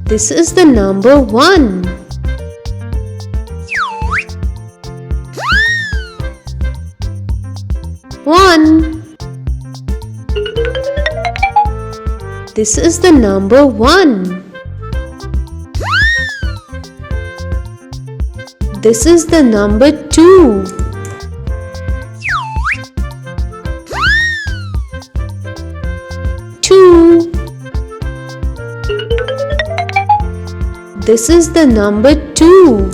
This is the number 1. 1. This is the number 1. This is the number 2. 2. This is the number 2.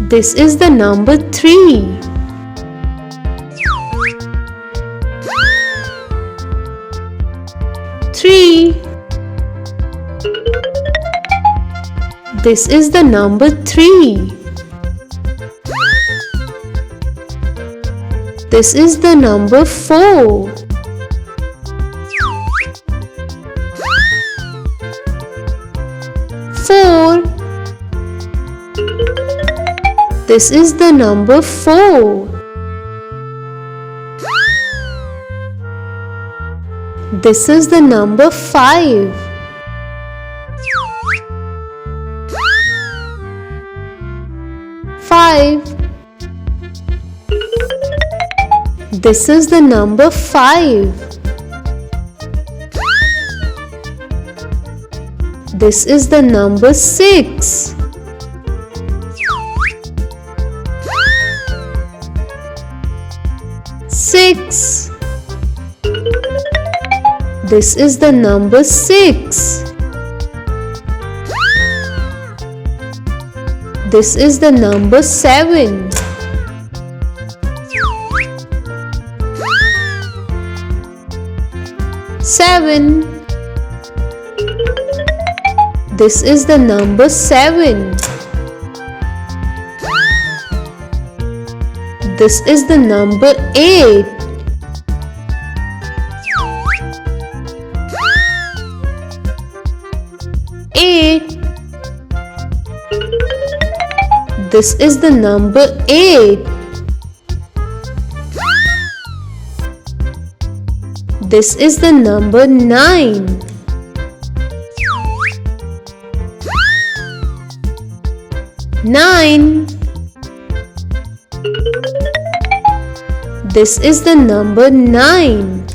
This is the number 3. 3. This is the number 3. This is the number 4. 4. This is the number 4. This is the number 5. 5. This is the number 5. This is the number 6. 6. This is the number 6. This is the number 7. 7. This is the number 7. This is the number 8. 8. This is the number 8. This is the number 9. 9. This is the number 9.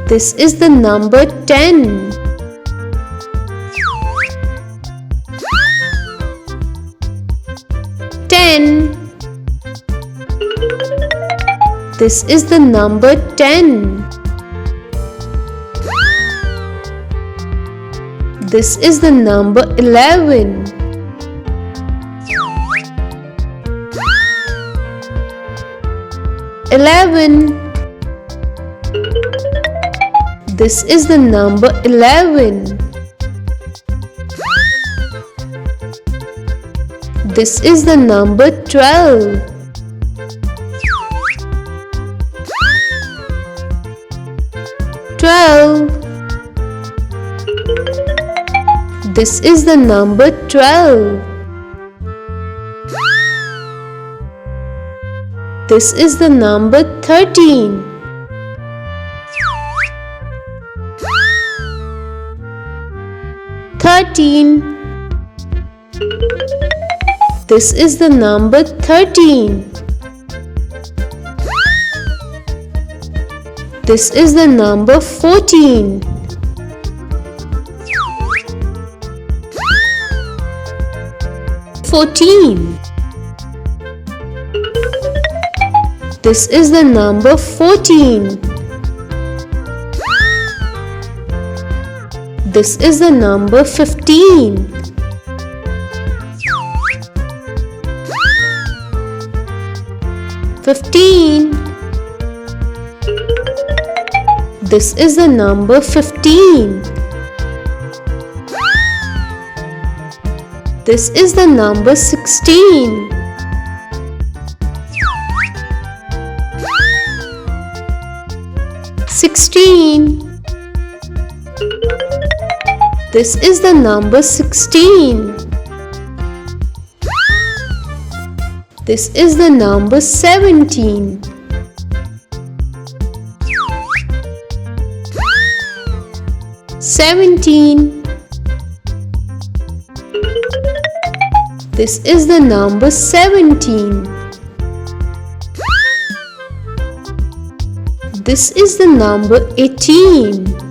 This is the number 10. 10. This is the number 10. This is the number 11. 11. This is the number 11. This is the number 12. 12. This is the number 12. This is the number 13. 13. This is the number 13. This is the number 14. 14. This is the number 14. This is the number 15. 15. This is the number 15. This is the number 16. 16. This is the number 16. This is the number 17. This is the number 17. This is the number 18.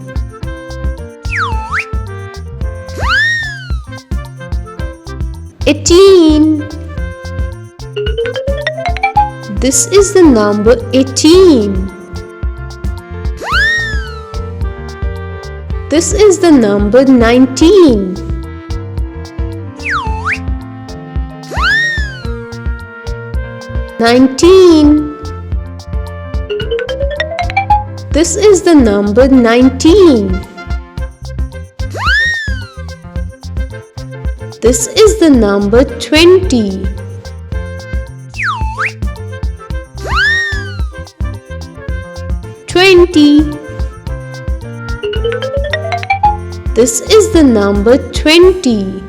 This is the number 18. This is the number 19. This is the number 19. This is the number 20. This is the number 20.